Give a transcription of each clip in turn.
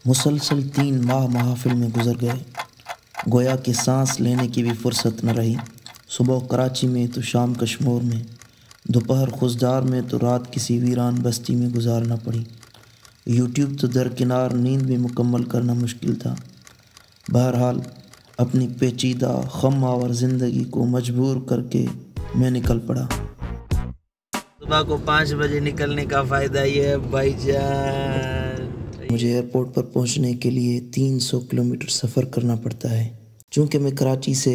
مسلسل 3 ماہ محافل میں گزر گئے، گویا کہ سانس لینے کی بھی فرصت نہ رہی۔ صبح کراچی میں تو شام کشمور میں، دوپہر خوزدار میں تو رات کسی ویران بستی میں گزارنا پڑی۔ یوٹیوب تو درکنار، نیند بھی مکمل کرنا مشکل تھا۔ بہرحال اپنی پیچیدہ خم آور زندگی کو مجبور کر کے میں نکل پڑا۔ صبح کو 5 بجے نکلنے کا فائدہ یہ ہے بھائی جان، مجھے ایئرپورٹ پر پہنچنے کے لیے 300 کلومیٹر سفر کرنا پڑتا ہے۔ چونکہ میں کراچی سے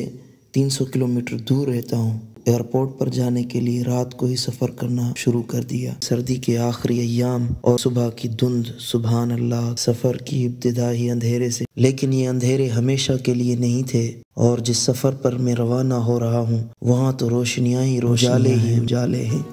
300 کلومیٹر دور رہتا ہوں، ایئرپورٹ پر جانے کے لیے رات کو ہی سفر کرنا شروع کر دیا۔ سردی کے آخری ایام اور صبح کی دھند، سبحان اللہ، سفر کی ابتدائی اندھیرے سے، لیکن یہ اندھیرے ہمیشہ کے لیے نہیں تھے، اور جس سفر پر میں روانہ ہو رہا ہوں وہاں تو روشنیاں ہی اجالے ہی اجالے ہیں۔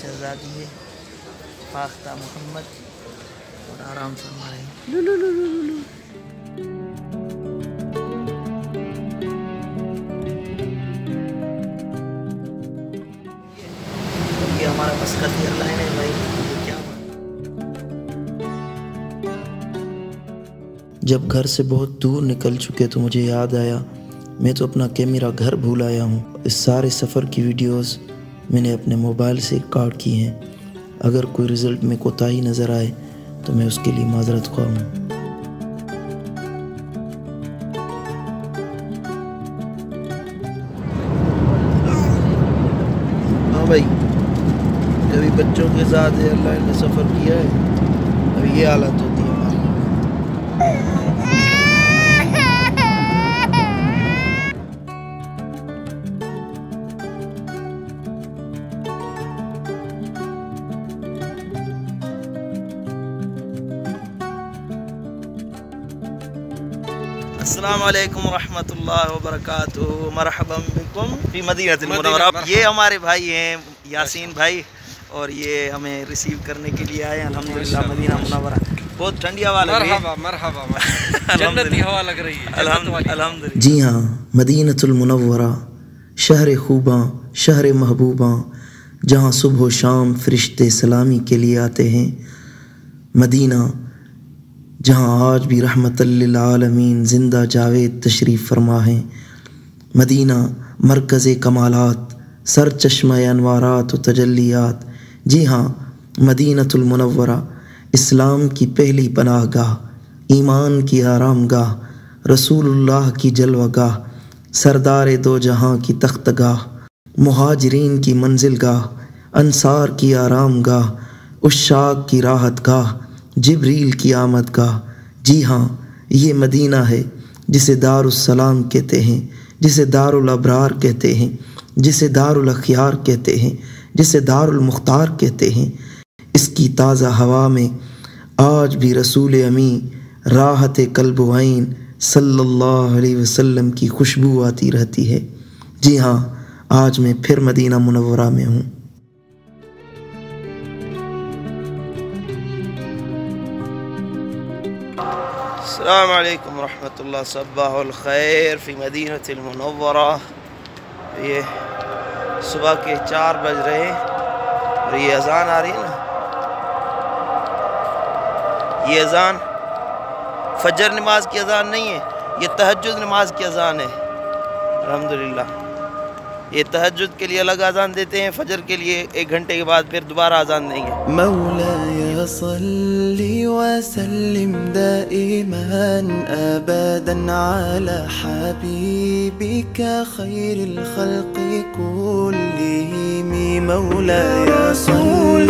شہزادی ہے فاختہ محمد، اور آرام فرما رہے ہیں۔ لو لو لو لو لو لو۔ یہ ہمارا مسقط ایئر لائن ہے بھائی، کیا جب گھر سے بہت دور نکل چکے تو مجھے یاد آیا میں تو اپنا کیمرہ گھر بھول آیا ہوں۔ اس سارے سفر کی ویڈیوز میں نے اپنے موبائل سے ریکارڈ کی ہیں۔ اگر کوئی رزلٹ میں کوتاہی نظر آئے تو میں اس کے لیے معذرت خواہ ہوں۔ ہاں بھائی، کبھی بچوں کے ساتھ ایئر لائن میں سفر کیا ہے؟ ابھی یہ حالت ہوتی ہے ہماری۔ السلام علیکم ورحمۃ اللہ وبرکاتہ، مرحبا بکم فی مدینہ المنورہ۔ یہ ہمارے بھائی ہیں یاسین بھائی، اور یہ ہمیں ریسیو کرنے کے لیے آئے ہیں الحمدللہ مدینہ منورہ۔ بہت ٹھنڈی ہوا لگ رہی ہے، مرحبا جنتی ہوا لگ رہی ہے الحمدللہ۔ جی ہاں، مدینہ المنورہ، شہر خوباں، شہر محبوباں، جہاں صبح و شام فرشتے سلامی کے لیے آتے ہیں۔ مدینہ جہاں آج بھی رحمت للعالمین زندہ جاوید تشریف فرما ہیں۔ مدینہ مرکز کمالات، سر چشمہ انوارات و تجلیات۔ جی ہاں، مدینہ المنورہ اسلام کی پہلی پناہ گاہ، ایمان کی آرام گاہ، رسول اللہ کی جلوہ گاہ، سردار دو جہاں کی تخت گاہ، مہاجرین کی منزل گاہ، انصار کی آرام گاہ، عشاق کی راحت گاہ، جبریل کی آمد گاہ۔ جی ہاں، یہ مدینہ ہے جسے دار السلام کہتے ہیں، جسے دار الابرار کہتے ہیں، جسے دار الاخیار کہتے ہیں، جسے دار المختار کہتے ہیں۔ اس کی تازہ ہوا میں آج بھی رسول امی راحت قلب و عین صلی اللہ علیہ وسلم کی خوشبو آتی رہتی ہے۔ جی ہاں، آج میں پھر مدینہ منورہ میں ہوں۔ السلام علیکم ورحمۃ اللہ، صباح الخیر فی مدینہ المنورہ۔ یہ صبح کے 4 بج رہے ہیں اور یہ اذان آ رہی ہے نا، یہ اذان فجر نماز کی اذان نہیں ہے، یہ تہجد نماز کی اذان ہے۔ الحمدللہ، یہ تہجد کے لیے الگ اذان دیتے ہیں، فجر کے لیے 1 گھنٹے کے بعد پھر دوبارہ اذان دیں گے۔ مولاي صل وسلم دائما ابدا على حبيبك خير الخلق كلهم، مولاي صل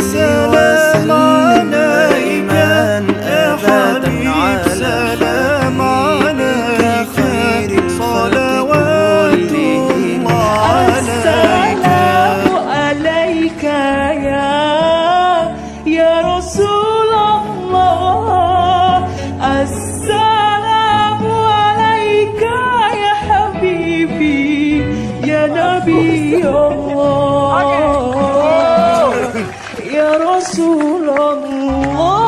وسلم دائما ابدا على حبيبك خير الخلق كلهم، السلام عليك يا رسول الله، السلام عليك يا حبيبي يا نبي الله، يا رسول رسول الله